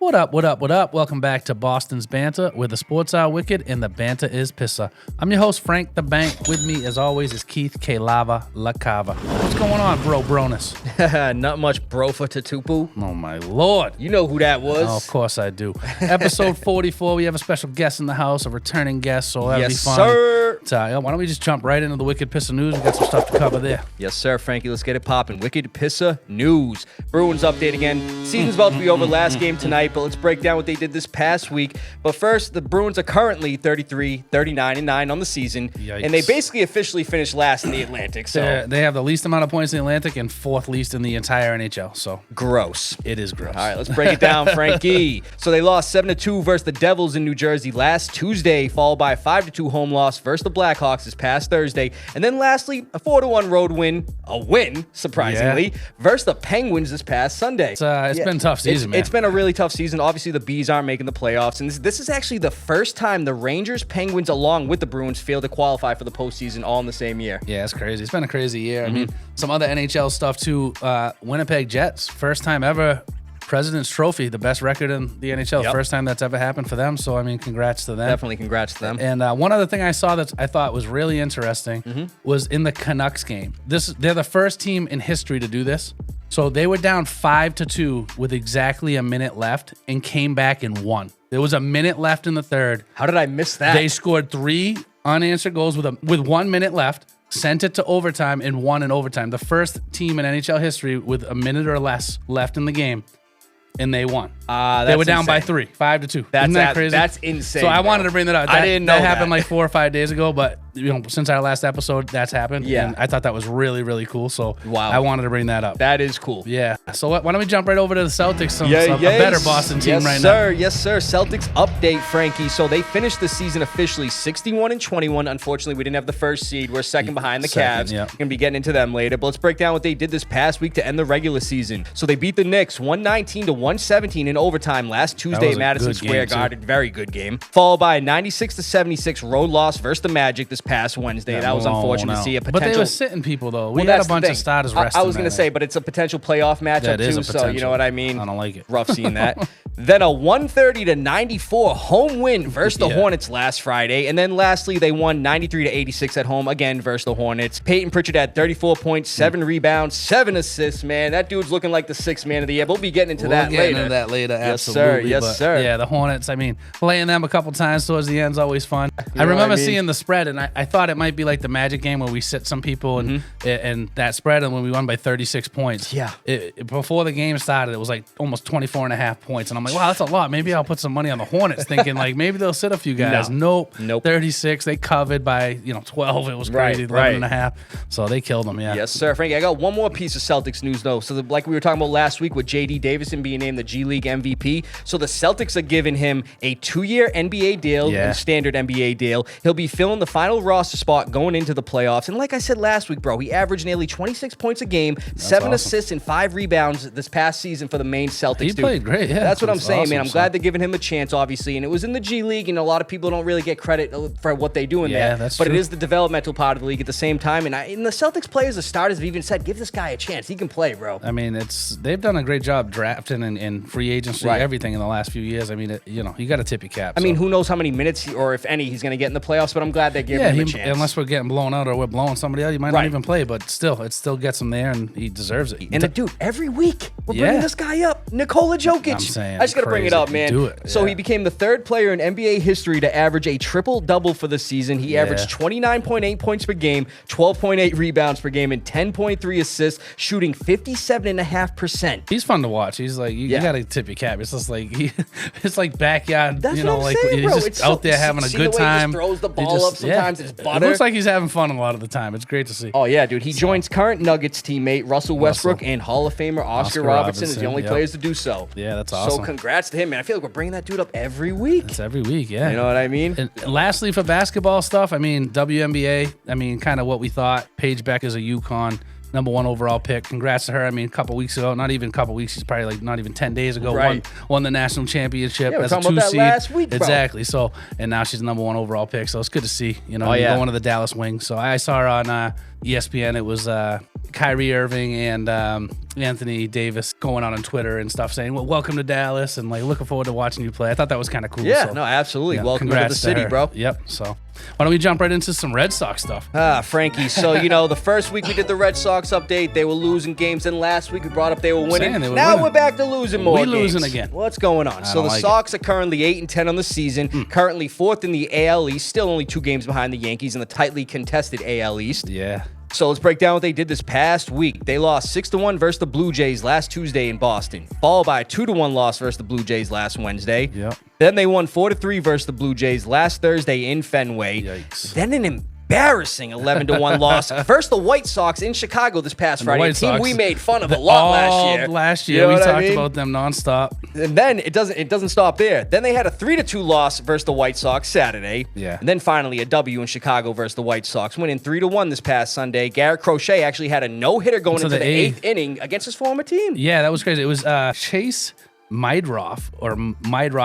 What up, what up, what up? Welcome back to Boston's Banter, where the sports are wicked and the banter is Pissah. I'm your host, Frank the Bank. With me, as always, is Keith K. Lava La Cava. What's going on, bro, Bronus? Not much brofa to tupu. Oh, my Lord. You know who that was. Oh, of course I do. Episode 44, we have a special guest in the house, a returning guest, so that'll be Yes, fun. sir. Why don't we just jump right into the Wicked Pissah news? We got some stuff to cover there. Yes, sir, Frankie. Let's get it popping. Wicked Pissah news. Bruins update again. Season's about to be over. Last game tonight, but let's break down what they did this past week. But first, the Bruins are currently 33, 39-9 on the season. Yikes. And they basically officially finished last in the Atlantic. So They have the least amount of points in the Atlantic and fourth least in the entire NHL. So gross. it is gross. All right, let's break it down, Frankie. So they lost 7-2 versus the Devils in New Jersey last Tuesday, followed by a 5-2 home loss versus the Blackhawks this past Thursday. And then lastly, a 4-1 road win, a win, surprisingly, versus the Penguins this past Sunday. It's been a tough season, man. It's been a really tough season. Obviously, the Bees aren't making the playoffs. And this is actually the first time the Rangers, Penguins, along with the Bruins, failed to qualify for the postseason all in the same year. Yeah, it's crazy. It's been a crazy year. I mean, some other NHL stuff too. Winnipeg Jets, first time ever President's Trophy, the best record in the NHL. Yep. First time that's ever happened for them. So, I mean, congrats to them. Definitely congrats to them. And one other thing I saw that I thought was really interesting was in the Canucks game. They're the first team in history to do this. So they were down 5-2 with exactly a minute left and came back and won. There was a minute left in the third. How did I miss that? They scored 3 unanswered goals with 1 minute left, sent it to overtime, and won in overtime. The first team in NHL history with a minute or less left in the game, and they won. They were down by 3, 5-2. Isn't that crazy? That's insane. So I wanted to bring that up. I didn't know that happened like 4 or 5 days ago, but since our last episode, that's happened. Yeah. And I thought that was really, really cool. So Wow. I wanted to bring that up. That is cool. Yeah. So why don't we jump right over to the Celtics? A better Boston team right now. Yes, sir. Celtics update, Frankie. So they finished the season officially 61-21. Unfortunately, we didn't have the first seed. We're second behind the Cavs. Yeah. We're going to be getting into them later. But let's break down what they did this past week to end the regular season. So they beat the Knicks 119-117 in overtime last Tuesday at Madison Square Garden. Very good game. Followed by a 96-76 road loss versus the Magic this past Wednesday. That was unfortunate to see a potential. But they were sitting people, though. We had a bunch of starters resting. I was going to say, but it's a potential playoff matchup, too. So, you know what I mean? I don't like it. Rough seeing that. Then a 130-94 home win versus the Hornets last Friday. And then lastly, they won 93-86 at home, again, versus the Hornets. Peyton Pritchard had 34 points, 7 rebounds, 7 assists, man. That dude's looking like the 6th man of the year. We'll be getting into that later. Absolutely. Yes, sir. Yeah, the Hornets, I mean, playing them a couple times towards the end is always fun. I remember seeing the spread, and I thought it might be like the Magic game where we sit some people and that spread, and when we won by 36 points. Yeah. Before the game started, it was like almost 24 and a half points. And I'm like, wow, that's a lot. Maybe I'll put some money on the Hornets, thinking like maybe they'll sit a few guys. Nope. 36. They covered by 12. It was crazy. 11 and a half. So they killed them. Yeah. Yes, sir. Frankie, I got one more piece of Celtics news though. So like we were talking about last week with J.D. Davison being named the G League MVP. So the Celtics are giving him a 2-year NBA deal, a standard NBA deal. He'll be filling the final roster spot going into the playoffs. And like I said last week, bro, he averaged nearly 26 points a game, 7 assists and 5 rebounds this past season for the main Celtics. He played great. Yeah. That's what I'm saying, awesome, man. I'm glad they're giving him a chance, obviously. And it was in the G League, and a lot of people don't really get credit for what they do in there. That's but true. it is the developmental part of the league at the same time. And the Celtics players, the starters have even said, give this guy a chance. He can play, bro. I mean, they've done a great job drafting and free agency, everything in the last few years. I mean, you got to tip your cap. I mean, who knows how many minutes or if any he's going to get in the playoffs, but I'm glad they're giving him a chance. Unless we're getting blown out or we're blowing somebody out, he might not even play, but still, it still gets him there, and he deserves it. And dude, every week we're bringing this guy up, Nikola Jokic. I'm saying, I just got to bring it up, man. Do it. So he became the 3rd player in NBA history to average a triple-double for the season. He averaged 29.8 points per game, 12.8 rebounds per game, and 10.3 assists, shooting 57.5%. He's fun to watch. He's like, you got to tip your cap. It's just like, it's like backyard, That's what I'm saying, he's bro. just out there having a good time. He throws the ball up sometimes. It's butter. It looks like he's having fun a lot of the time. It's great to see. Oh, yeah, dude. He joins current Nuggets teammate Russell Westbrook and Hall of Famer Oscar Robertson is the only players to do so. Yeah, that's awesome. So congrats to him, man. I feel like we're bringing that dude up every week. It's every week, yeah. You know what I mean? And lastly, for basketball stuff, I mean, WNBA, I mean, kind of what we thought. Paige Beck is a UConn #1 overall pick. Congrats to her. I mean, a couple weeks ago, not even a couple weeks, she's probably like not even 10 days ago, won the national championship as a 2 about that seed. last week, bro. Exactly. So, and now she's the #1 overall pick. So it's good to see, going to the Dallas Wings. So I saw her on ESPN. It was Kyrie Irving and Anthony Davis going on Twitter and stuff saying, well, welcome to Dallas and like looking forward to watching you play. I thought that was kind of cool. Yeah, so, no, absolutely. yeah, Welcome to the city, bro. Yep. So why don't we jump right into some Red Sox stuff? Frankie. So, the first week we did the Red Sox update. They were losing games. Then last week we brought up they were winning. Now we're back to losing more games. Losing again. What's going on? So the Sox are currently 8-10 on the season. Currently 4th in the AL East. Still only 2 games behind the Yankees in the tightly contested AL East. Yeah. So let's break down what they did this past week. They lost 6-1 versus the Blue Jays last Tuesday in Boston, followed by a 2-1 loss versus the Blue Jays last Wednesday. Yep. Then they won 4-3 versus the Blue Jays last Thursday in Fenway. Yikes. Then an embarrassing 11-1 loss versus the White Sox in Chicago this past Friday. A team we made fun of a lot last year. We talked about them nonstop. And then it doesn't stop there. Then they had a 3-2 loss versus the White Sox Saturday. Yeah. And then finally a W in Chicago versus the White Sox, winning 3-1 this past Sunday. Garrett Crochet actually had a no-hitter going into the 8th inning against his former team. Yeah, that was crazy. It was Chase Mydroff,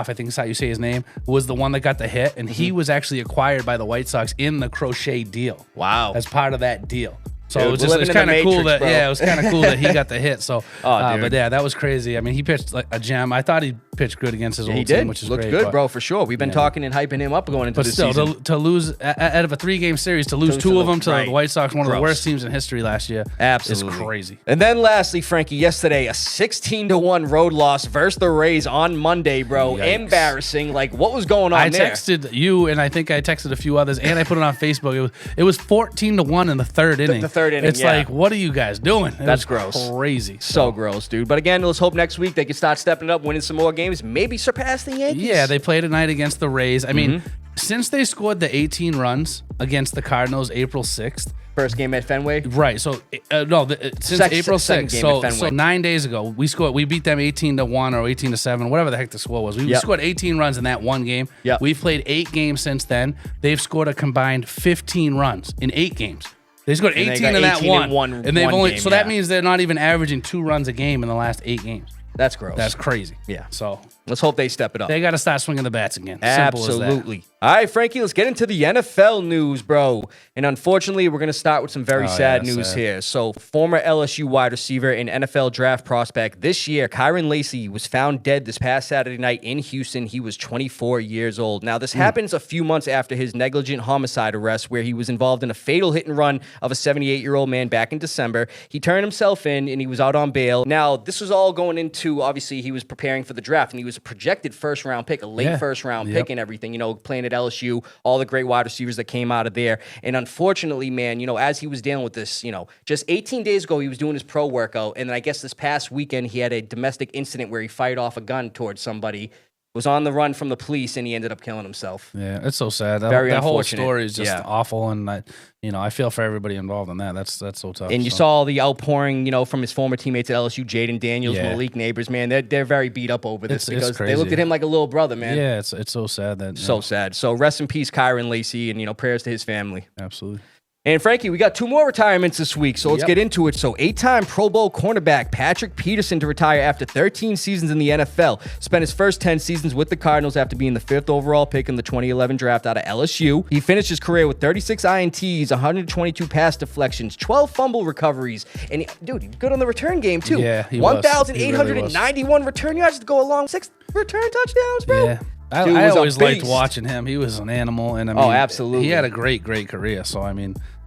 I think is how you say his name, was the one that got the hit, and he was actually acquired by the White Sox in the Crochet deal. Wow. As part of that deal. So Dude, it was kind of cool that, bro. it was kind of cool that he got the hit. So, dude. but yeah, that was crazy. I mean, he pitched like a gem. I thought he pitched good against his old team, which is Looked great. good, bro, for sure. We've been talking and hyping him up going into this season. But still, to lose out of a 3-game series, to lose 2 of them to the White Sox, one of the worst teams in history last year, absolutely is crazy. And then lastly, Frankie, yesterday, a 16-1 road loss versus the Rays on Monday, bro. Yikes. Embarrassing. Like, what was going on there? I texted you, and I think I texted a few others, and I put it on Facebook. It was 14-1 in the 3rd inning. The 3rd inning, It's like, what are you guys doing? That's gross. Crazy. So gross, dude. But again, let's hope next week they can start stepping it up, winning some more games, maybe surpass the Yankees. Yeah, they played tonight against the Rays. I mean, since they scored the 18 runs against the Cardinals April 6th. First game at Fenway? Right. So, since April 6th. So 9 days ago, we beat them 18-1 or 18-7, whatever the heck the score was. We scored 18 runs in that one game. Yep. We've played 8 games since then. They've scored a combined 15 runs in 8 games. They scored 18 in that one. And they've only, so that means they're not even averaging 2 runs a game in the last 8 games. That's gross. That's crazy. Yeah. So let's hope they step it up. They got to start swinging the bats again. Absolutely. All right, Frankie, let's get into the NFL news, bro. And unfortunately, we're going to start with some very sad news here. So, former LSU wide receiver and NFL draft prospect this year, Kyron Lacy, was found dead this past Saturday night in Houston. He was 24 years old. Now, this happens a few months after his negligent homicide arrest, where he was involved in a fatal hit and run of a 78-year-old man back in December. He turned himself in, and he was out on bail. Now, this was all going into, obviously, he was preparing for the draft, and he was a projected first-round pick, a late first-round pick and everything, playing at LSU, all the great wide receivers that came out of there. And unfortunately, man, as he was dealing with this, just 18 days ago, he was doing his pro workout. And then I guess this past weekend, he had a domestic incident where he fired off a gun towards somebody, was on the run from the police, and he ended up killing himself. Yeah, it's so sad. That whole story is just awful, and I feel for everybody involved in that. That's so tough. And you saw the outpouring, from his former teammates at LSU, Jaden Daniels, Malik Neighbors, man. They're very beat up over this because they looked at him like a little brother, man. Yeah, it's so sad that sad. So rest in peace, Kyron Lacy, and prayers to his family. Absolutely. And Frankie, we got 2 more retirements this week, so let's get into it. So 8-time Pro Bowl cornerback Patrick Peterson to retire after 13 seasons in the NFL. Spent his first 10 seasons with the Cardinals after being the 5th overall pick in the 2011 draft out of LSU. He finished his career with 36 INTs, 122 pass deflections, 12 fumble recoveries, and dude, he's good on the return game too. Yeah, he 1,891 return yards to go along 6 return touchdowns, bro. Yeah. I always liked watching him. He was an animal, and absolutely, he had a great career. So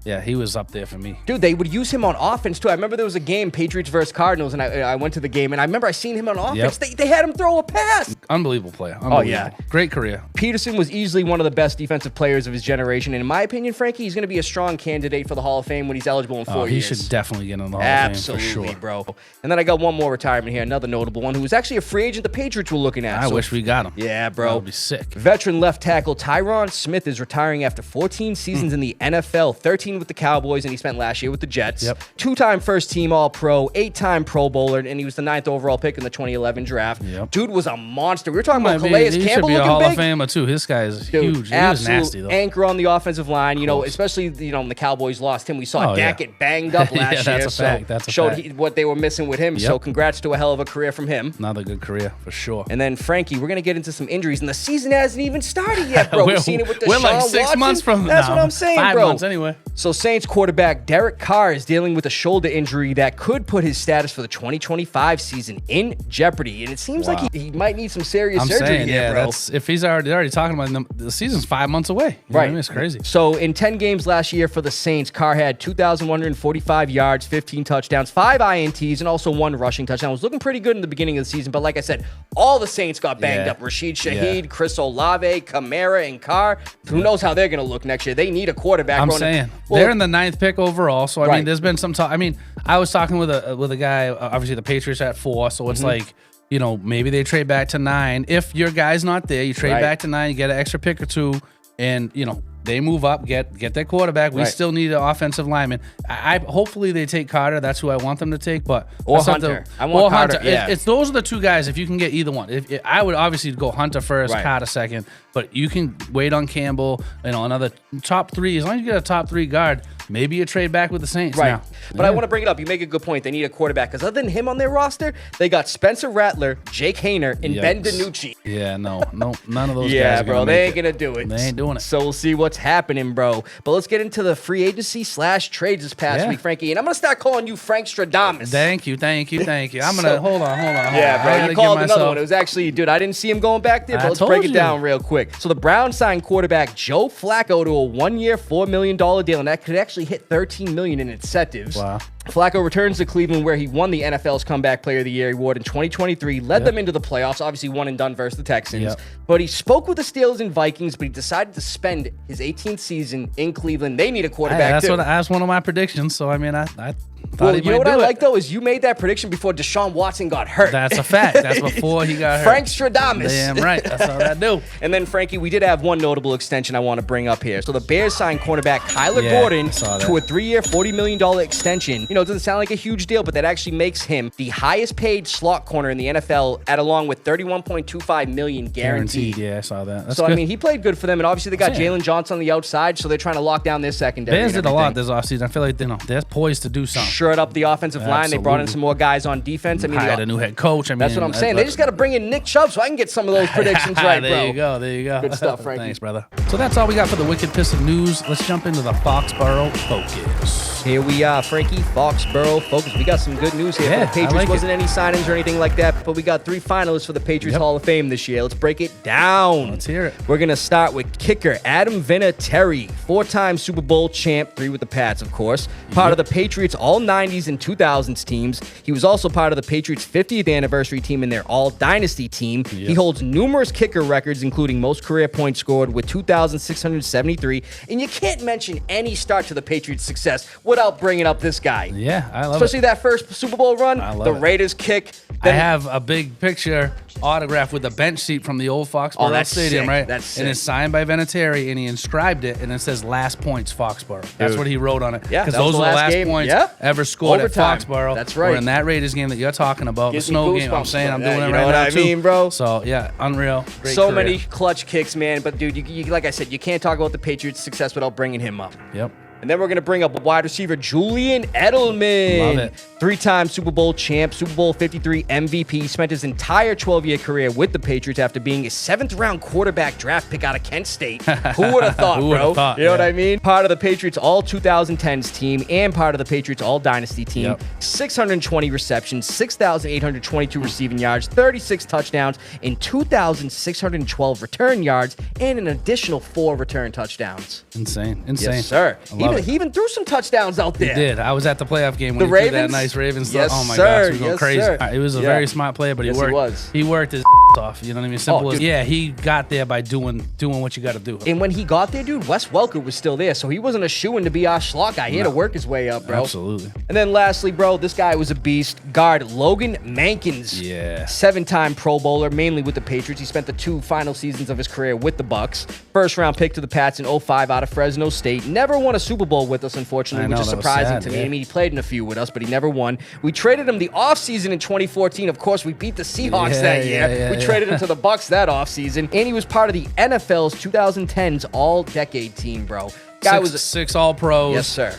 yeah, he was up there for me. Dude, they would use him on offense, too. I remember there was a game, Patriots versus Cardinals, and I went to the game, and I remember I seen him on offense. They had him throw a pass. Unbelievable player. Oh, yeah. Great career. Peterson was easily one of the best defensive players of his generation, and in my opinion, Frankie, he's going to be a strong candidate for the Hall of Fame when he's eligible in 4 years. He should definitely get in the Hall of Fame, for sure. Bro. And then I got one more retirement here, another notable one, who was actually a free agent the Patriots were looking at. I wish we got him. Yeah, bro. That would be sick. Veteran left tackle Tyron Smith is retiring after 14 seasons in the NFL, 13 with the Cowboys, and he spent last year with the Jets. 2-time first-team All-Pro, 8-time Pro Bowler, and he was the 9th overall pick in the 2011 draft. Dude was a monster. We were talking about Calais Campbell looking big. He should be a Hall of Famer, too. This guy is huge. He was nasty, though. Anchor on the offensive line. Especially when the Cowboys lost him. We saw Dak get banged up last year. That's a fact. That's a fact. What they were missing with him. So congrats to a hell of a career from him. Another good career, for sure. And then, Frankie, we're going to get into some injuries, and the season hasn't even started yet, bro. We've seen it with Deshaun Watson. We're like 6 months from now. That's what I'm saying, 5 bro. months anyway. So Saints quarterback Derek Carr is dealing with a shoulder injury that could put his status for the 2025 season in jeopardy. And it seems like he might need some serious surgery here, bro. If he's already talking about the season's 5 months away. You know what I mean? It's crazy. So in 10 games last year for the Saints, Carr had 2,145 yards, 15 touchdowns, 5 INTs, and also 1 rushing touchdown. It was looking pretty good in the beginning of the season, but like I said, all the Saints got banged up. Rashid Shaheed, Chris Olave, Kamara, and Carr. Who knows how they're going to look next year? They need a quarterback. I'm saying. They're in the 9th pick overall, so I mean, there's been some talk. I mean, I was talking with a guy. Obviously, the Patriots are at 4, so it's like, you know, maybe they trade back to 9. If your guy's not there, you trade back to 9, you get an extra pick or 2, and you know they move up, get their quarterback. We still need an offensive lineman. I hopefully they take Carter. That's who I want them to take. But or Hunter. I want Carter. Yeah. It's those are the 2 guys. If you can get either one, I would obviously go Hunter first, Carter second. But you can wait on Campbell. You know, another top 3. As long as you get a top 3 guard, maybe you trade back with the Saints. Now. But I want to bring it up. You make a good point. They need a quarterback because other than him on their roster, they got Spencer Rattler, Jake Hayner, and Ben DiNucci. Yeah, no, none of those guys. Yeah, bro, they ain't gonna do it. They ain't doing it. So we'll see what's happening, bro. But let's get into the free agency / trades this past week, Frankie. And I'm gonna start calling you Frank Stradamus. Thank you. I'm gonna hold on. Yeah, bro, you called another one. It was actually, dude, I didn't see him going back there, but let's break it down real quick. So the Browns signed quarterback Joe Flacco to a 1-year, $4 million deal, and that could actually hit $13 million in incentives. Wow. Flacco returns to Cleveland, where he won the NFL's Comeback Player of the Year award in 2023, led them into the playoffs, obviously one and done versus the Texans. But he spoke with the Steelers and Vikings, but he decided to spend his 18th season in Cleveland. They need a quarterback, that's one of my predictions. So, I mean, I thought well, you know what I like, though, is you made that prediction before Deshaun Watson got hurt. That's a fact. That's before he got hurt. Frank Stradamus. Damn right. That's all I do. And then, Frankie, we did have one notable extension I want to bring up here. So the Bears signed cornerback Kyler Gordon to a 3-year, $40 million extension. You know, it doesn't sound like a huge deal, but that actually makes him the highest paid slot corner in the NFL at along with $31.25 million guaranteed. Yeah, I saw that. That's so, good. I mean, he played good for them, and obviously they got Jalen Johnson on the outside, so they're trying to lock down their secondary. Bears did a lot this offseason. I feel like they're poised to do something. Shirt up the offensive line. They brought in some more guys on defense. I mean, hired a new head coach. I mean, that's what I'm saying. They just got to bring in Nick Chubb so I can get some of those predictions right, bro. There you go. Good stuff, Frankie. Thanks, brother. So that's all we got for the Wicked Pissah news. Let's jump into the Foxborough Focus. Here we are, Frankie. Foxborough Focus. We got some good news here. For the Patriots, wasn't any signings or anything like that, but we got 3 finalists for the Patriots Hall of Fame this year. Let's break it down. Let's hear it. We're going to start with kicker Adam Vinatieri, 4-time Super Bowl champ, 3 with the Pats, of course. Part of the Patriots all-90s and 2000s teams. He was also part of the Patriots' 50th anniversary team and their all-dynasty team. He holds numerous kicker records, including most career points scored with 2,673. And you can't mention any start to the Patriots' success without bringing up this guy. Yeah, I love Especially that first Super Bowl run, the Raiders kick. I have a big picture autograph with the bench seat from the old Foxborough Stadium, sick. right? That's sick. And it's signed by Vinatieri, and he inscribed it, and it says last points Foxborough. That's what he wrote on it. Yeah, because those are the last points ever scored Overtime. at Foxborough. That's right. Or in that Raiders game that you're talking about, the snow game. I'm saying I'm doing it right now, You know what I mean, bro? So, yeah, unreal. Great so career. many clutch kicks, man. But, dude, you, like I said, you can't talk about the Patriots' success without bringing him up. Yep. And then we're going to bring up wide receiver Julian Edelman. Love it. 3-time Super Bowl champ, Super Bowl 53 MVP. He spent his entire 12-year career with the Patriots after being a 7th-round quarterback draft pick out of Kent State. Who would have thought, bro? You know what I mean? Part of the Patriots all-2010s team and part of the Patriots all-dynasty team. 620 receptions, 6,822 receiving yards, 36 touchdowns, and 2,612 return yards, and an additional 4 return touchdowns. Insane. Yes, sir. He even threw some touchdowns out there. He did. I was at the playoff game when the he Ravens? threw that nice Ravens stuff. Yes, oh my sir. gosh, he was going Yes, crazy. sir. He was a very smart player, but he worked his off. You know what I mean? Simple as he got there by doing what you got to do. And when he got there, dude, Wes Welker was still there, so he wasn't a shoo-in to be our slot guy. He had to work his way up, bro. Absolutely. And then lastly, bro, this guy was a beast. Guard Logan Mankins. Yeah. 7-time Pro Bowler, mainly with the Patriots. He spent the 2 final seasons of his career with the Bucks. First-round pick to the Pats in 2005 out of Fresno State. Never won a Super Bowl with us, unfortunately, which is surprising to me. I mean, he played in a few with us, but he never won. We traded him the offseason in 2014. Of course, we beat the Seahawks that year. We traded him to the Bucks that offseason, and he was part of the NFL's 2010s All-Decade team, bro. Guy was six All Pros. Yes, sir.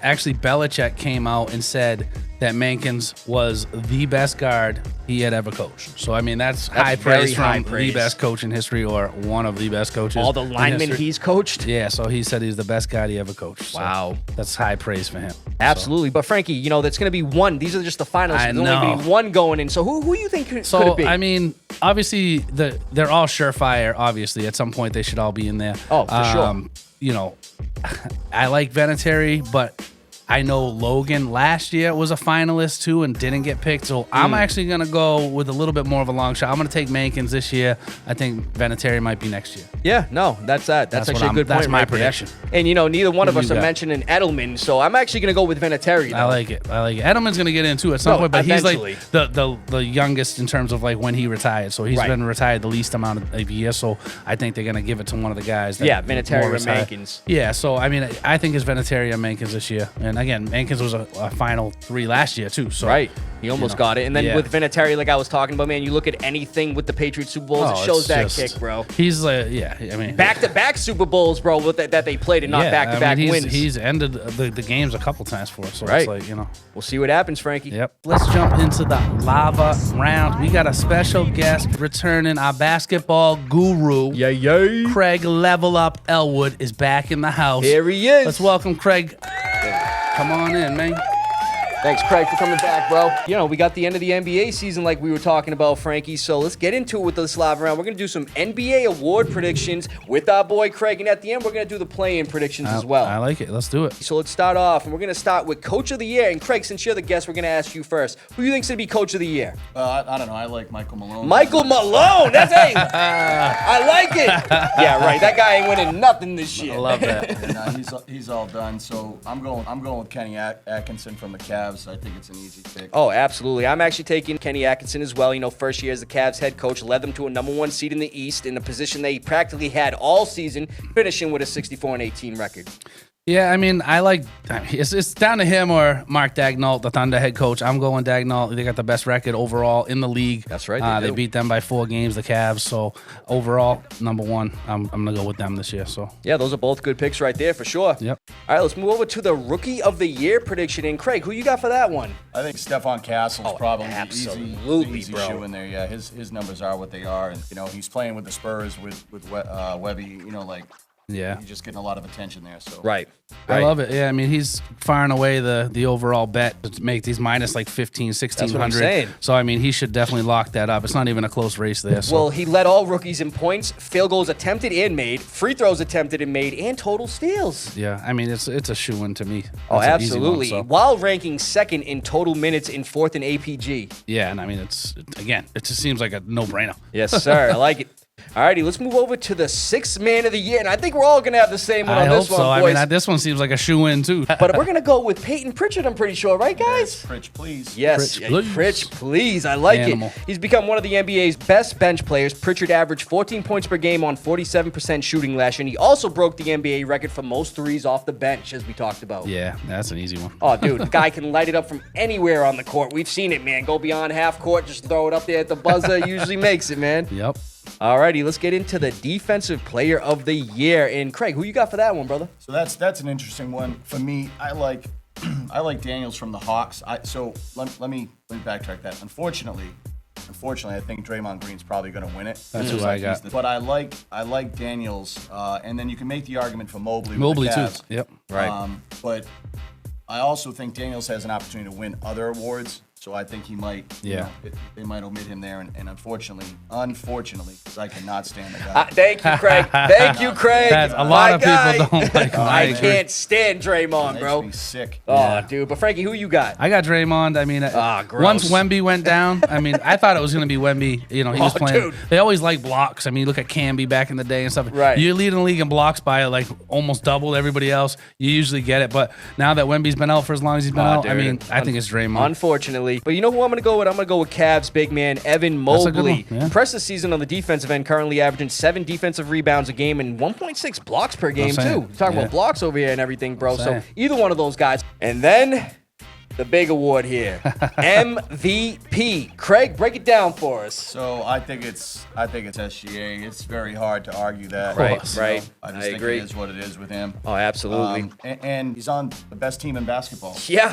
Actually, Belichick came out and said that Mankins was the best guard he had ever coached. So, I mean, that's high praise from the best coach in history or one of the best coaches. All the linemen he's coached? Yeah, so he said he's the best guy he ever coached. Wow. So that's high praise for him. Absolutely. So. But, Frankie, that's going to be one. These are just the finals. There's only going to be one going in. So, who do you think could it be? I mean, obviously, they're all surefire, obviously. At some point, they should all be in there. Oh, for sure. I like Vinatieri, but I know Logan last year was a finalist too and didn't get picked. So I'm actually going to go with a little bit more of a long shot. I'm going to take Mankins this year. I think Vinatieri might be next year. Yeah, no, that's actually a good point. That's my prediction. And, neither one of us are mentioning Edelman. So I'm actually going to go with Vinatieri. I like it. Edelman's going to get in too at some point, but eventually. He's like the youngest in terms of like when he retired. So he's been retired the least amount of years. So I think they're going to give it to one of the guys. Vinatieri or Mankins. Yeah, so I mean, I think it's Vinatieri or Mankins this year. And again, Mankins was a final 3 last year too. So he almost got it. And then with Vinatieri, like I was talking about, man, you look at anything with the Patriots Super Bowls, it shows that kick, bro. He's like, I mean, back-to-back Super Bowls, bro, with that they played and not back-to-back wins. He's ended the games a couple times for us. So it's like, we'll see what happens, Frankie. Yep. Let's jump into the lava round. We got a special guest returning, our basketball guru. Yay. Craig Level Up Elwood is back in the house. Here he is. Let's welcome Craig. Come on in, man. Thanks, Craig, for coming back, bro. We got the end of the NBA season like we were talking about, Frankie, so let's get into it with this live round. We're going to do some NBA award predictions with our boy Craig, and at the end, we're going to do the play-in predictions as well. I like it. Let's do it. So let's start off, and we're going to start with Coach of the Year. And Craig, since you're the guest, we're going to ask you first. Who do you think's going to be Coach of the Year? I don't know. I like Michael Malone. Michael Malone! That's I like it! Yeah, right. That guy ain't winning nothing this year. I love that. He's all done, so I'm going with Kenny Atkinson from the Cavs. I think it's an easy pick. Oh, absolutely. I'm actually taking Kenny Atkinson as well. First year as the Cavs head coach, led them to a #1 seed in the East in a position they practically had all season, finishing with a 64-18 record. Yeah, I mean, it's down to him or Mark Daigneault, the Thunder head coach. I'm going Daigneault. They got the best record overall in the league. That's right. They beat them by 4 games, the Cavs. So overall, #1. I'm gonna go with them this year. So yeah, those are both good picks right there for sure. Yep. All right, let's move over to the Rookie of the Year prediction. And Craig, who you got for that one? I think Stephon Castle's probably absolutely, easy shoe in there. Yeah, his numbers are what they are, and he's playing with the Spurs with Webby. Yeah, he's just getting a lot of attention there. So right. I love it. Yeah, I mean, he's far and away the overall bet to make these minus like 15, 1,600. That's what I'm saying. So, I mean, he should definitely lock that up. It's not even a close race there. So. Well, he led all rookies in points, field goals attempted and made, free throws attempted and made, and total steals. Yeah, I mean, it's a shoo-in to me. Oh, absolutely. While ranking second in total minutes and 4th in APG. Yeah, and I mean, it just seems like a no-brainer. Yes, sir. I like it. Alrighty, let's move over to the 6th man of the year, and I think we're all gonna have the same one on this one, boys. I mean, this one seems like a shoe-in too. But we're gonna go with Peyton Pritchard, I'm pretty sure, right, guys? Pritch, please. Yes, Pritch, please. I like it. He's become one of the NBA's best bench players. Pritchard averaged 14 points per game on 47% shooting last year, and he also broke the NBA record for most threes off the bench, as we talked about. Yeah, that's an easy one. Oh, dude, the guy can light it up from anywhere on the court. We've seen it, man. Go beyond half court, just throw it up there at the buzzer. Usually makes it, man. Yep. Alrighty, let's get into the Defensive Player of the Year. And Craig, who you got for that one, brother? So that's an interesting one for me. I like Daniels from the Hawks. So let me backtrack that. Unfortunately, I think Draymond Green's probably going to win it. That's who I got. But I like Daniels, and then you can make the argument for Mobley. Mobley too. Yep. Right. But I also think Daniels has an opportunity to win other awards. So I think he might, they might omit him there. And unfortunately, because I cannot stand the guy. Thank you, Craig. Thank you, Craig. A lot of people don't like him. I can't stand Draymond, bro. Makes me sick. Oh, dude. But Frankie, who you got? I got Draymond. I mean, once Wemby went down, I mean, I thought it was going to be Wemby. He was playing. Dude. They always like blocks. I mean, you look at Camby back in the day and stuff. Right. You're leading the league in blocks by like almost double everybody else. You usually get it. But now that Wemby's been out for as long as he's been out, dude, I mean, I think it's Draymond. Unfortunately. But you know who I'm going to go with? I'm going to go with Cavs big man Evan Mobley. Impressive season on the defensive end, currently averaging 7 defensive rebounds a game and 1.6 blocks per game, too. Talking about blocks over here and everything, bro. So either one of those guys. And then the big award here. MVP. Craig, break it down for us. So I think it's SGA. It's very hard to argue that. Right, You know, right. I just I think agree. it is what it is with him. Oh, absolutely. And he's on the best team in basketball. Yeah.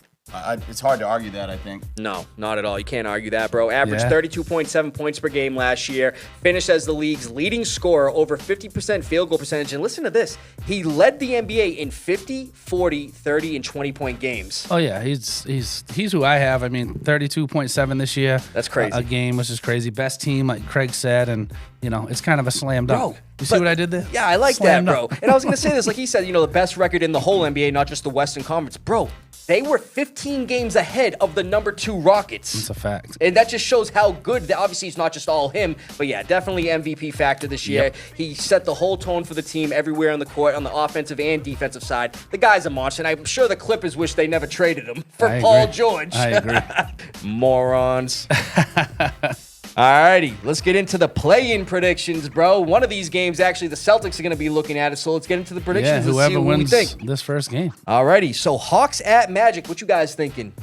It's hard to argue that, I think. No, not at all. You can't argue that, bro. Averaged Yeah. 32.7 points per game last year. Finished as the league's leading scorer, over 50% field goal percentage. And listen to this. He led the NBA in 50, 40, 30, and 20-point games. Oh yeah, he's who I have. I mean, 32.7 this year. That's crazy. A game, which is crazy. Best team, like Craig said, and it's kind of a slam dunk. Bro, you see what I did there? Yeah, I like Slam that, bro. dunk. And I was going to say this, like he said, the best record in the whole NBA, not just the Western Conference. Bro, they were 15 games ahead of the number 2 Rockets. It's a fact. And that just shows how good, obviously it's not just all him, but yeah, definitely MVP factor this year. Yep. He set the whole tone for the team everywhere on the court, on the offensive and defensive side. The guy's a monster, and I'm sure the Clippers wish they never traded him for I Paul agree. George. I agree. Morons. Alrighty, let's get into the play-in predictions, bro. One of these games, actually, the Celtics are going to be looking at it, so let's get into the Yeah, predictions and see whoever what we wins think. this first game. Alrighty, so Hawks at Magic. What you guys thinking?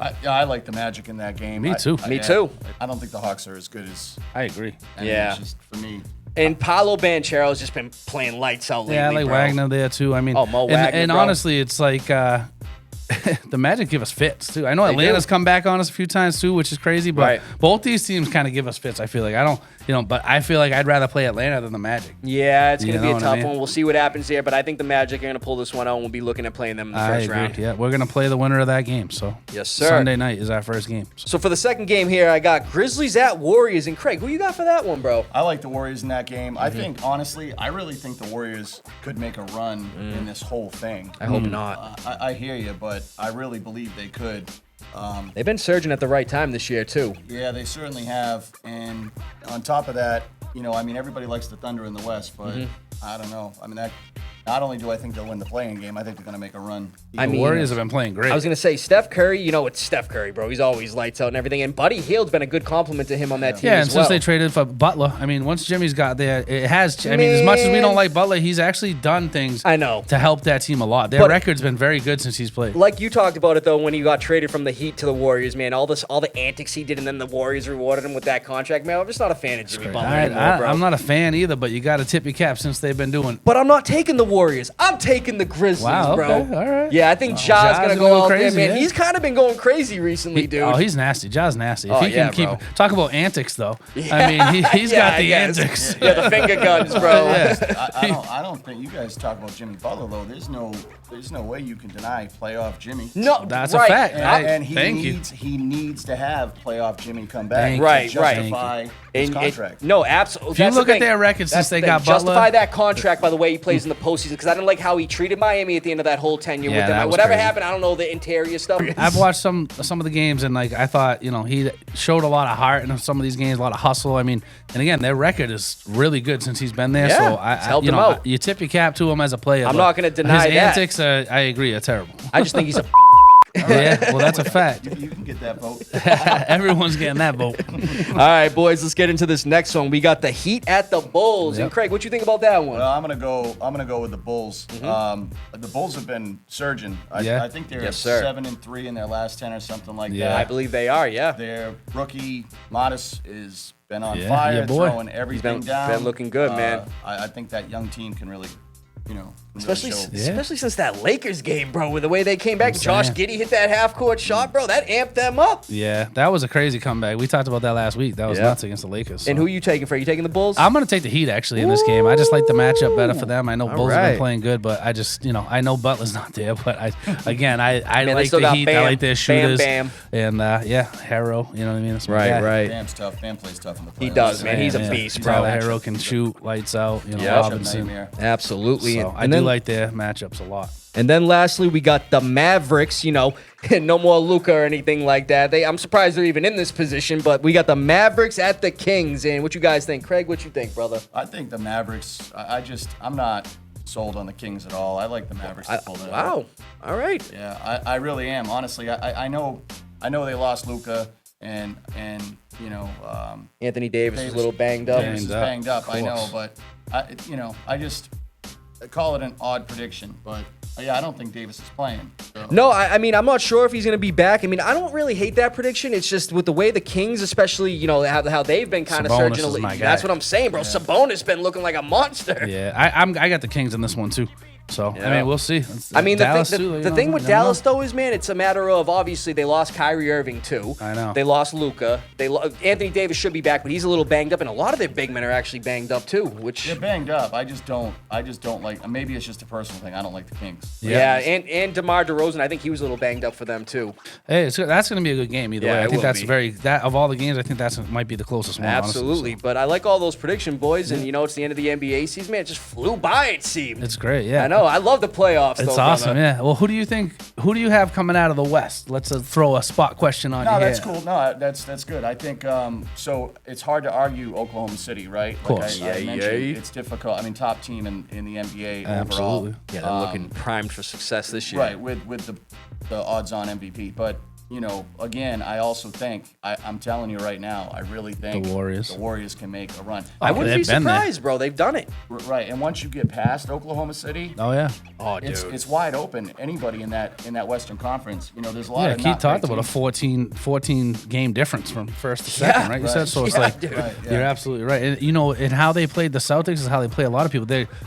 I like the Magic in that game. Me too. Me too. I don't think the Hawks are as good as. I agree. I mean, Yeah. It's just for me. And Paolo Banchero's just been playing lights out lately, Yeah, I like bro. Wagner there too. I mean, Mo Wagner, and bro. honestly, it's like the Magic give us fits too. I know Atlanta's come back on us a few times too, which is crazy. But Right. both these teams kind of give us fits. I feel like I don't, but I feel like I'd rather play Atlanta than the Magic. Yeah, it's going You to be know a what I tough mean? one. We'll see what happens here, but I think the Magic are going to pull this one out, and we'll be looking at playing them in the I first agree. round. Yeah, we're gonna play the winner of that game. So Yes, sir. Sunday night is our first game. So So for the second game here, I got Grizzlies at Warriors. And Craig, who you got for that one, bro? I like the Warriors in that game. I think, honestly, I really think the Warriors could make a run in this whole thing. I hope not. I hear you, but I really believe they could. They've been surging at the right time this year, too. Yeah, they certainly have. And on top of that, everybody likes the Thunder in the West, but I don't know. I mean, that not only do I think they'll win the playing game, I think they're going to make a run. I the mean, Warriors have been playing great. I was going to say, Steph Curry, it's Steph Curry, bro. He's always lights out and everything. And Buddy Hield's been a good compliment to him on that team Yeah, as and well. since they traded for Butler, I mean, once Jimmy's got there, it has. I mean, as much as we don't like Butler, he's actually done things. I know. To help that team a lot. Their But- record's been very good since he's played. Like you talked about it, though, when he got traded from the Heat to the Warriors, man, all the antics he did, and then the Warriors rewarded him with that contract, man. I'm just not a fan of Jimmy Butler anymore, bro. I'm not a fan either, but you got to tip your cap since they've been doing. But I'm not taking the Warriors. I'm taking the Grizzlies, Wow, bro. okay, all right. Yeah, I think Ja's Ja's gonna gonna go go out crazy, there, man. yeah. He's kind of been going crazy recently, dude. Oh, he's nasty. Ja's nasty. If Oh, he can yeah, keep bro. talk about antics, though. I mean, he's Yeah, got I the guess. antics. Yeah, the finger guns, bro. I don't think you guys talk about Jimmy Butler though. There's no way you can deny playoff Jimmy. No, That's right. a fact. And Thank you. he needs to have playoff Jimmy come back Thank to you. Right, justify his contract. No, absolutely. If you look at their record since they got Butler- justify that contract by the way he plays in the postseason, because I didn't like how he treated Miami at the end of that whole tenure Yeah, with them. that was Whatever crazy. happened, I don't know the interior stuff. I've watched some of the games and I thought he showed a lot of heart in some of these games, a lot of hustle. I mean, and again, their record is really good since he's been there. Yeah, So it's helped him out. you tip your cap to him as a player. I'm but not gonna deny his that. antics. I agree, are terrible. I just think he's a. Yeah, well, that's a fact. You can get that vote. Everyone's getting that vote. All right, boys, let's get into this next one. We got the Heat at the Bulls. And Yep. Craig, what you think about that one? Well, I'm gonna go with the Bulls. The Bulls have been surging. Yeah. I think they're Yes, sir. 7-3 in their last 10 or something like Yeah. that. I believe they are, yeah. Their rookie Modest is been on Yeah, fire, your boy. throwing everything been down. looking good, man. I think that young team can really, Especially, show. especially since that Lakers game, bro, with the way they came back. I'm Josh saying. Giddey hit that half-court shot, bro. That amped them up. Yeah, that was a crazy comeback. We talked about that last week. That was Yeah. nuts against the Lakers. And so. who you taking for? You taking the Bulls? I'm going to take the Heat actually in this game. I just like the matchup better for them. I know Bulls have right. been playing good, but I just, I know Butler's not there, but I they like still the got Heat. Bam. I like their shooters. Bam. And Harrow, you know what I mean? That's my guy. Bam's tough. Bam plays tough in the playoffs. He does, man. He's a Yeah. beast, bro. Tyler Harrow can shoot, lights out. Yep. Robinson. Nightmare. Absolutely. So I and do then, like their matchups a lot. And then lastly, we got the Mavericks, no more Luka or anything like that. I'm surprised they're even in this position, but we got the Mavericks at the Kings. And what you guys think? Craig, what you think, brother? I think the Mavericks. I'm not sold on the Kings at all. I like the Mavericks to pull that out. Wow. All right. Yeah, I really am. Honestly, I know they lost Luka and Anthony Davis was a little banged up. Davis is Banged up, banged up. of I know, course. but I call it an odd prediction, but Yeah, I don't think Davis is playing. So. No, I mean, I'm not sure if he's going to be back. I mean, I don't really hate that prediction. It's just with the way the Kings, especially, how they've been kind of surging. That's what I'm saying, bro. Yeah. Sabonis been looking like a monster. Yeah, I got the Kings in this one too. So, yeah. I mean, we'll see. I mean, the thing with Dallas, though, is, man, it's a matter of, obviously, they lost Kyrie Irving, too. I know. They lost Luka. Anthony Davis should be back, but he's a little banged up, and a lot of their big men are actually banged up, too, which... They're banged up. I just don't like... Maybe it's just a personal thing. I don't like the Kings. Yeah, and DeMar DeRozan, I think he was a little banged up for them, too. Hey, that's going to be a good game either way. I think that's of all the games, I think might be the closest one, absolutely. Honestly, so. But I like all those prediction, boys, and, it's the end of the NBA season, man. It just flew by, it seemed. It's great, yeah. I know. I love the playoffs. It's awesome, yeah. Well, who do you have coming out of the West? Let's throw a spot question on you. No, that's cool. No, that's good. I think so. It's hard to argue Oklahoma City, right? Of course. Like I mentioned, it's difficult. I mean, top team in the NBA overall. Absolutely. Yeah, they're looking primed for success this year. Right, with the odds-on MVP, but. Again, I also think, I'm telling you right now, I really think the Warriors can make a run. I wouldn't be surprised, bro. They've done it. Right, and once you get past Oklahoma City, oh yeah, dude, it's wide open. Anybody in that Western Conference, there's a lot of Keith talked about a 14 game difference from first to second, right? You said so. It's you're absolutely right. And and how they played the Celtics is how they play a lot of people.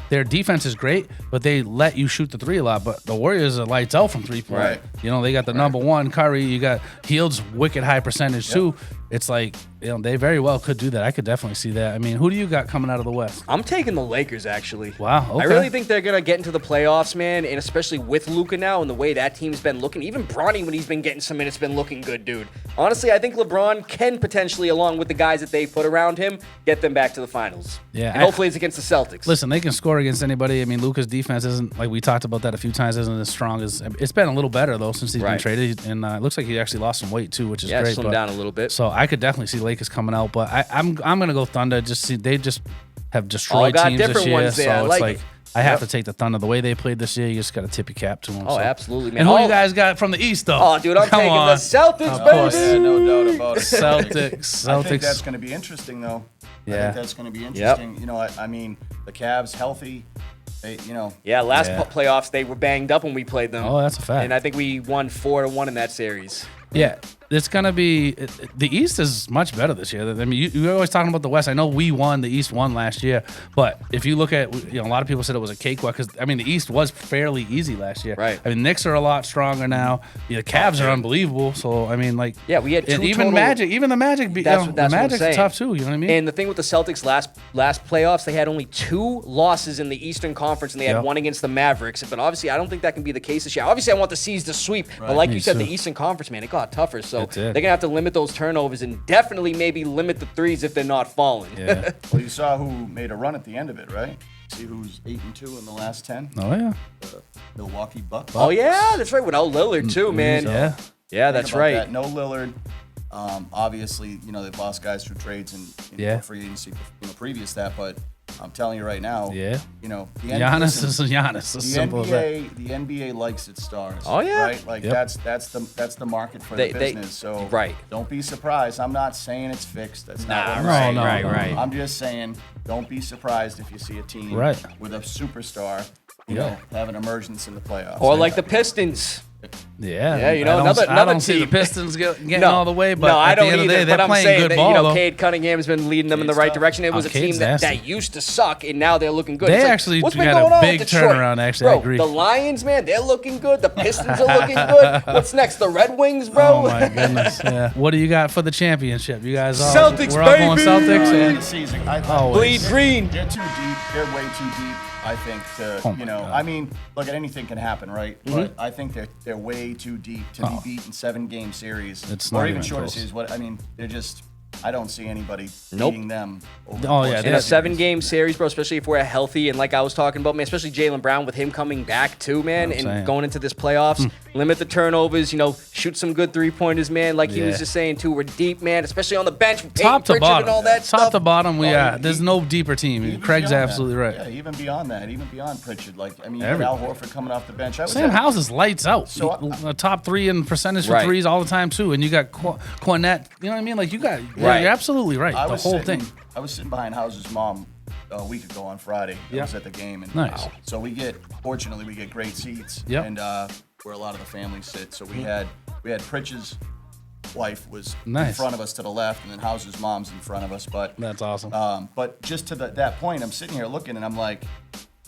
Their defense is great, but they let you shoot the three a lot. But the Warriors are lights out from 3-point. Right. They got the number one Curry. You got Hield's wicked high percentage too. It's like they very well could do that. I could definitely see that. I mean, who do you got coming out of the West? I'm taking the Lakers, actually. Wow. Okay. I really think they're gonna get into the playoffs, man, and especially with Luka now and the way that team's been looking. Even Bronny, when he's been getting some minutes, been looking good, dude. Honestly, I think LeBron can potentially, along with the guys that they put around him, get them back to the finals. Yeah. And hopefully it's against the Celtics. Listen, they can score against anybody. I mean, Luka's defense isn't, like we talked about that a few times, isn't as strong as it's been a little better though since he's been traded, and it looks like he actually lost some weight too, which is great. Slimmed down a little bit. So I could definitely see Lakers coming out, but I'm gonna go Thunder. They just have destroyed teams this year, so it's like I have to take the Thunder. The way they played this year, you just got to tip your cap to them. Oh, absolutely, man. And who you guys got from the East, though? Oh, dude, I'm taking the Celtics, baby. Yeah, no doubt about it. Celtics. I think that's going to be interesting, though. Yeah. I think that's going to be interesting. I mean, the Cavs healthy. Yeah, last playoffs, they were banged up when we played them. Oh, that's a fact. And I think we won 4-1 in that series. Yeah, it's going to be – the East is much better this year. I mean, you're always talking about the West. I know we won. The East won last year. But if you look at – a lot of people said it was a cakewalk because, I mean, the East was fairly easy last year. Right. I mean, Knicks are a lot stronger now. The Cavs are unbelievable. So, I mean, like – yeah, we had two even total, even the Magic – the Magic's tough too. You know what I mean? And the thing with the Celtics last playoffs, they had only 2 losses in the Eastern Conference, and they had one against the Mavericks. But obviously, I don't think that can be the case this year. Obviously, I want the C's to sweep. Right. But like you said, the Eastern Conference, man, it got tougher. So they're going to have to limit those turnovers and definitely maybe limit the threes if they're not falling. Yeah. Well, you saw who made a run at the end of it, right? See who's 8-2 in the last 10? Oh, yeah. Milwaukee Bucks. Oh, yeah. That's right. Without Lillard, too, man. Yeah, that's right. That. No Lillard. Obviously, they've lost guys through trades and free agency previous that, but I'm telling you right now, Giannis is Giannis. As simple as that. The NBA likes its stars. Oh yeah, right. Like that's the market for the business. So don't be surprised. I'm not saying it's fixed. That's not what I'm saying. Right. I'm just saying don't be surprised if you see a team with a superstar, have an emergence in the playoffs. Or like the Pistons. Yeah, another I don't team. see the Pistons getting all the way, but I at don't the end of the day, either. they're playing good ball. Though. Cade Cunningham has been leading them in the right direction. It was a team that used to suck, and now they're looking good. They actually what's been had going a on big with Detroit? turnaround. Actually, bro, I agree. The Lions, man, they're looking good. The Pistons are looking good. What's next? The Red Wings, bro. Oh my goodness! Yeah. What do you got for the championship? You guys all Celtics, we're all going baby. Celtics. Season. Bleed green. They're too deep. They're way too deep. I think I mean, look, anything can happen, right? Mm-hmm. But I think they're way too deep to be beat in 7-game series, or even shorter series. They're just. I don't see anybody beating them. In a 7-game series, bro, especially if we're healthy. And like I was talking about, man, especially Jaylen Brown with him coming back too, man, and going into this playoffs, limit the turnovers, shoot some good 3-pointers, man. Like he was just saying too, we're deep, man, especially on the bench. Top to bottom. And all that Top stuff. to bottom, there's no deeper team. Craig's absolutely right. Yeah, even beyond that, even beyond Pritchard. Like, I mean, you got Al Horford coming off the bench. Sam House is lights out. So, top 3 in percentage for threes all the time too. And you got Cornette. You know what I mean? Like you got, you're absolutely right. The whole thing. I was sitting behind House's mom a week ago on Friday. I was at the game, and nice. So fortunately, we get great seats, and where a lot of the families sit. So we had Pritch's wife was in front of us to the left, and then Hauser's mom's in front of us. But that's awesome. But just to that point, I'm sitting here looking, and I'm like,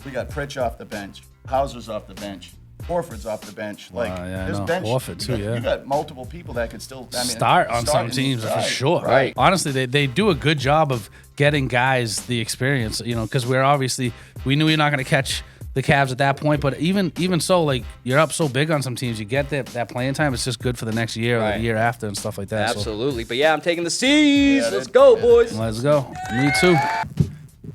we got Pritch off the bench, Hauser's off the bench, Horford's off the bench. Like this bench, Horford too. You got multiple people that could still start on some teams for sure. Right. Honestly, they do a good job of getting guys the experience. Because we knew you're not going to catch the Cavs at that point, but even so, like you're up so big on some teams, you get that playing time. It's just good for the next year or the year after and stuff like that. Absolutely. But I'm taking the C's. Let's go, boys. Let's go. Me too.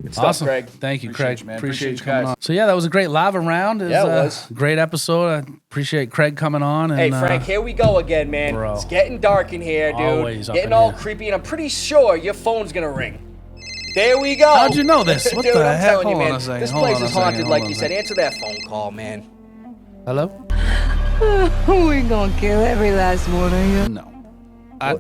Good stuff, awesome, Craig. Thank you, Craig. You, man. Appreciate you coming on. So that was a great lava round. It was a great episode. I appreciate Craig coming on. And, hey, Frank, here we go again, man. Bro. It's getting dark in here, dude. Always getting all creepy, and I'm pretty sure your phone's gonna ring. There we go. How'd you know this? What dude, the I'm heck? telling you, Hold man. on a second. This Hold place on a is haunted, second. like Hold you on a said. second. Answer that phone call, man. Hello? We're gonna kill every last one of you. No. I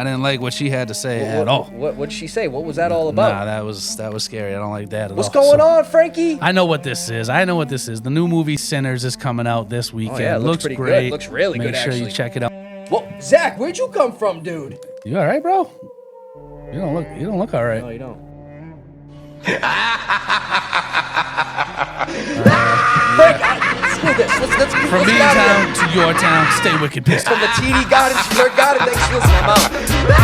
didn't like what she had to say at all. What'd she say? What was that all about? Nah, that was scary. I don't like that at all. What's going on, Frankie? I know what this is. The new movie Sinners is coming out this weekend. Oh, yeah, it looks pretty great. good. Looks really good, Make sure actually. you check it out. Well, Zach, where'd you come from, dude? You all right, bro? You don't look all right. No, you don't. Frank, screw this. Let's From get out of town to your town, stay wicked pissed. here. From the TD garden to your garden. Thanks for listening. I'm out.